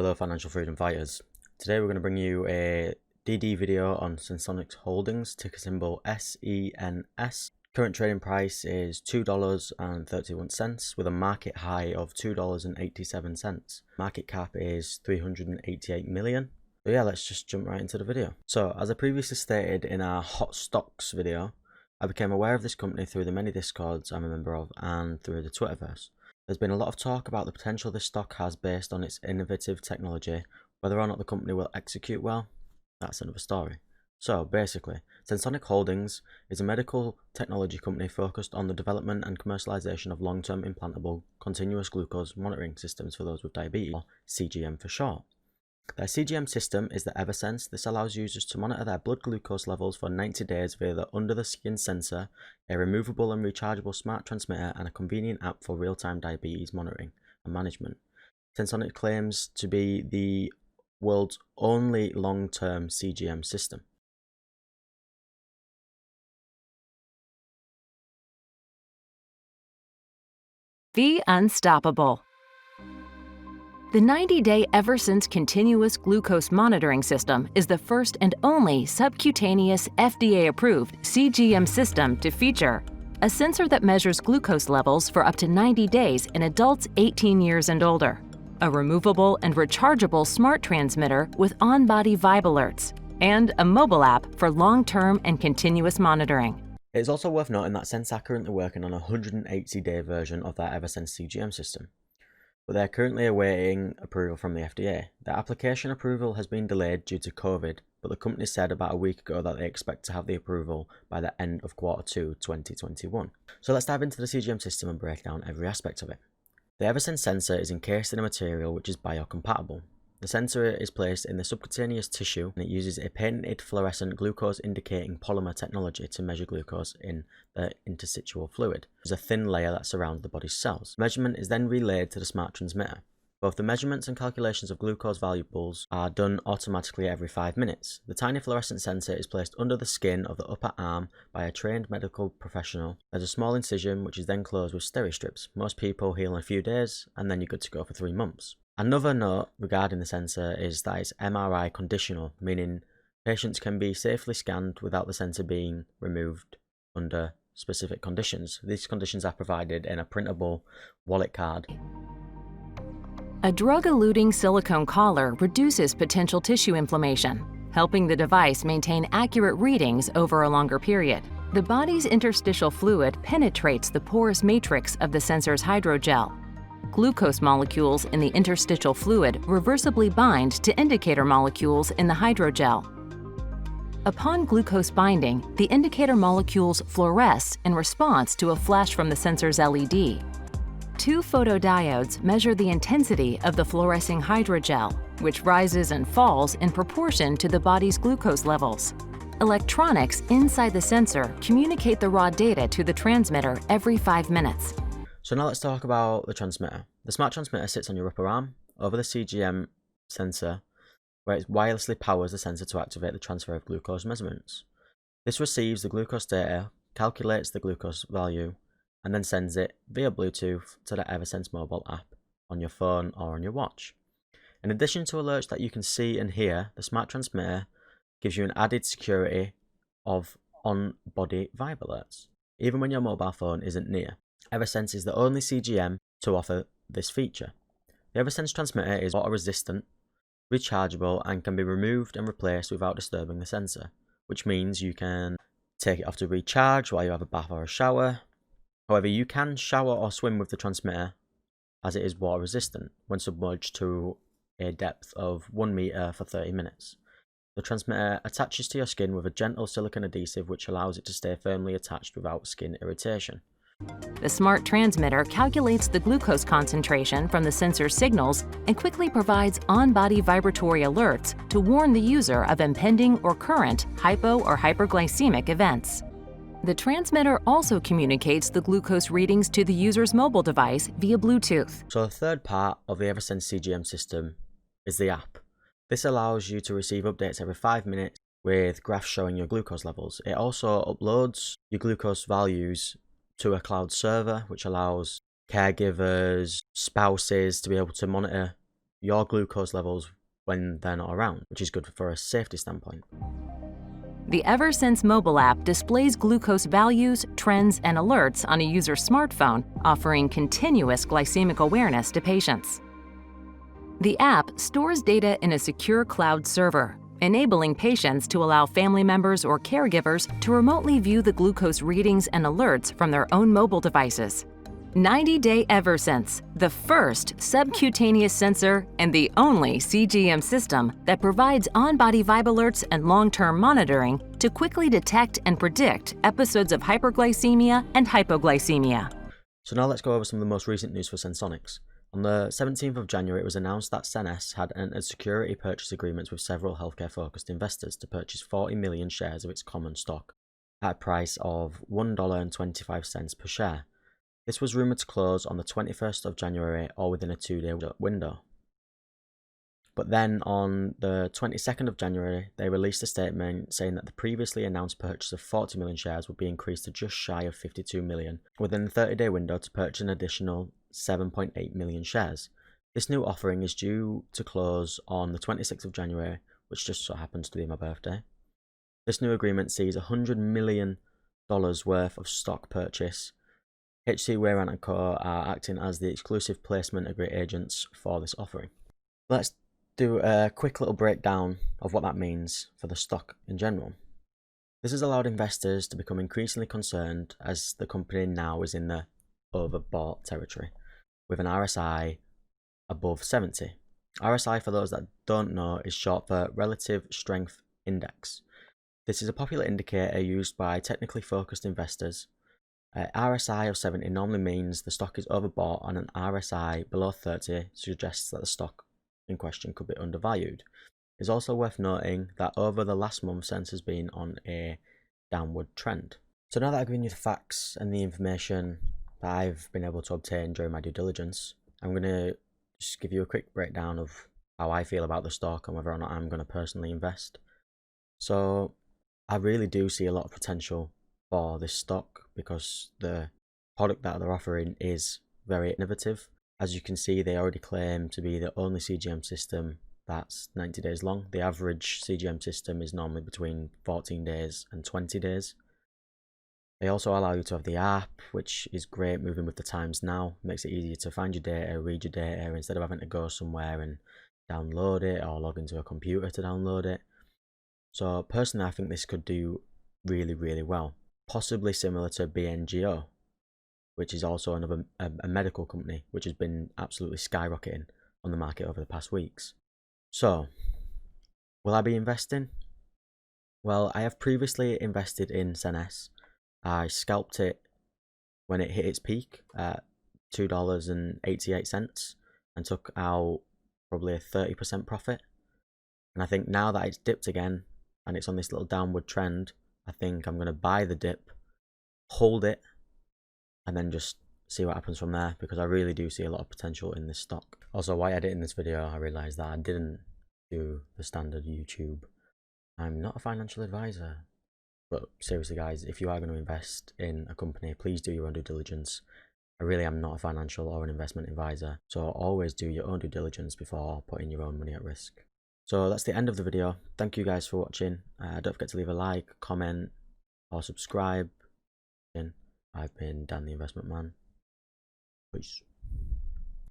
Hello financial freedom fighters. Today we're going to bring you a DD video on Senseonics Holdings, ticker symbol SENS. Current trading price is $2.31 with a market high of $2.87. Market cap is 388 million. So yeah, let's just jump right into the video. So as I previously stated in our hot stocks video, I became aware of this company through the many discords I'm a member of and through the Twitterverse. There's been a lot of talk about the potential this stock has based on its innovative technology. Whether or not the company will execute well, that's another story. So basically, Senseonics Holdings is a medical technology company focused on the development and commercialization of long-term implantable continuous glucose monitoring systems for those with diabetes, or CGM for short. Their CGM system is the SENS. This allows users to monitor their blood glucose levels for 90 days via the under-the-skin sensor, a removable and rechargeable smart transmitter, and a convenient app for real-time diabetes monitoring and management. Senseonics claims to be the world's only long-term CGM system. The Unstoppable. The 90-day SENS continuous glucose monitoring system is the first and only subcutaneous FDA-approved CGM system to feature a sensor that measures glucose levels for up to 90 days in adults 18 years and older, a removable and rechargeable smart transmitter with on-body vibe alerts, and a mobile app for long-term and continuous monitoring. It is also worth noting that SENS are currently working on a 180-day version of their SENS CGM system, but they are currently awaiting approval from the FDA. Their application approval has been delayed due to COVID, but the company said about a week ago that they expect to have the approval by the end of Q2 2021. So let's dive into the CGM system and break down every aspect of it. The SENS sensor is encased in a material which is biocompatible. The sensor is placed in the subcutaneous tissue and it uses a patented fluorescent glucose indicating polymer technology to measure glucose in the interstitial fluid. There's a thin layer that surrounds the body's cells. Measurement is then relayed to the smart transmitter. Both the measurements and calculations of glucose valuables are done automatically every 5 minutes. The tiny fluorescent sensor is placed under the skin of the upper arm by a trained medical professional. There's a small incision which is then closed with steri strips. Most people heal in a few days and then you're good to go for 3 months. Another note regarding the sensor is that it's MRI conditional, meaning patients can be safely scanned without the sensor being removed under specific conditions. These conditions are provided in a printable wallet card. A drug-eluting silicone collar reduces potential tissue inflammation, helping the device maintain accurate readings over a longer period. The body's interstitial fluid penetrates the porous matrix of the sensor's hydrogel. Glucose molecules in the interstitial fluid reversibly bind to indicator molecules in the hydrogel. Upon glucose binding, the indicator molecules fluoresce in response to a flash from the sensor's LED. 2 photodiodes measure the intensity of the fluorescing hydrogel, which rises and falls in proportion to the body's glucose levels. Electronics inside the sensor communicate the raw data to the transmitter every 5 minutes. So now let's talk about the transmitter. The smart transmitter sits on your upper arm over the CGM sensor, where it wirelessly powers the sensor to activate the transfer of glucose measurements. This receives the glucose data, calculates the glucose value, and then sends it via Bluetooth to the SENS mobile app on your phone or on your watch. In addition to alerts that you can see and hear, the smart transmitter gives you an added security of on-body vibe alerts, even when your mobile phone isn't near. SENS is the only CGM to offer this feature. The SENS transmitter is water-resistant, rechargeable, and can be removed and replaced without disturbing the sensor, which means you can take it off to recharge while you have a bath or a shower. However, you can shower or swim with the transmitter as it is water-resistant when submerged to a depth of 1 meter for 30 minutes. The transmitter attaches to your skin with a gentle silicone adhesive which allows it to stay firmly attached without skin irritation. The smart transmitter calculates the glucose concentration from the sensor's signals and quickly provides on-body vibratory alerts to warn the user of impending or current hypo or hyperglycemic events. The transmitter also communicates the glucose readings to the user's mobile device via Bluetooth. So the third part of the SENS CGM system is the app. This allows you to receive updates every 5 minutes with graphs showing your glucose levels. It also uploads your glucose values to a cloud server, which allows caregivers, spouses to be able to monitor your glucose levels when they're not around, which is good for a safety standpoint. The EverSense mobile app displays glucose values, trends, and alerts on a user's smartphone, offering continuous glycemic awareness to patients. The app stores data in a secure cloud server, enabling patients to allow family members or caregivers to remotely view the glucose readings and alerts from their own mobile devices. 90-Day EverSense, the first subcutaneous sensor and the only CGM system that provides on-body vibe alerts and long-term monitoring to quickly detect and predict episodes of hyperglycemia and hypoglycemia. So now let's go over some of the most recent news for Senseonics. On the 17th of January, it was announced that SENS had entered security purchase agreements with several healthcare-focused investors to purchase 40 million shares of its common stock at a price of $1.25 per share. This was rumoured to close on the 21st of January or within a 2-day window. But then on the 22nd of January, they released a statement saying that the previously announced purchase of 40 million shares would be increased to just shy of 52 million within the 30-day window to purchase an additional 7.8 million shares. This new offering is due to close on the 26th of January, which just so happens to be my birthday. This new agreement sees $100 million worth of stock purchase. HC Wainwright & Co. are acting as the exclusive placement agents for this offering. Let's do a quick little breakdown of what that means for the stock in general. This has allowed investors to become increasingly concerned as the company now is in the overbought territory, with an RSI above 70. RSI, for those that don't know, is short for Relative Strength Index. This is a popular indicator used by technically focused investors. RSI of 70 normally means the stock is overbought, and an RSI below 30 suggests that the stock in question could be undervalued. It's also worth noting that over the last month, SENS has been on a downward trend. So now that I've given you the facts and the information that I've been able to obtain during my due diligence, I'm going to just give you a quick breakdown of how I feel about the stock and whether or not I'm going to personally invest. So I really do see a lot of potential for this stock because the product that they're offering is very innovative. As you can see, they already claim to be the only CGM system that's 90 days long. The average CGM system is normally between 14 days and 20 days. They also allow you to have the app, which is great moving with the times now. It makes it easier to find your data, read your data, instead of having to go somewhere and download it or log into a computer to download it. So personally, I think this could do really, really well. Possibly similar to BNGO, which is also another a medical company, which has been absolutely skyrocketing on the market over the past weeks. So, will I be investing? Well, I have previously invested in SENS. I scalped it when it hit its peak at $2.88 and took out probably a 30% profit. And I think now that it's dipped again and it's on this little downward trend, I think I'm going to buy the dip, hold it, and then just see what happens from there, because I really do see a lot of potential in this stock. Also, while editing this video, I realised that I didn't do the standard YouTube. I'm not a financial advisor. But seriously guys, if you are going to invest in a company, please do your own due diligence. I really am not a financial or an investment advisor, so always do your own due diligence before putting your own money at risk. So that's the end of the video. Thank you guys for watching. Don't forget to leave a like, comment, or subscribe. I've been Dan the Investment Man. Peace.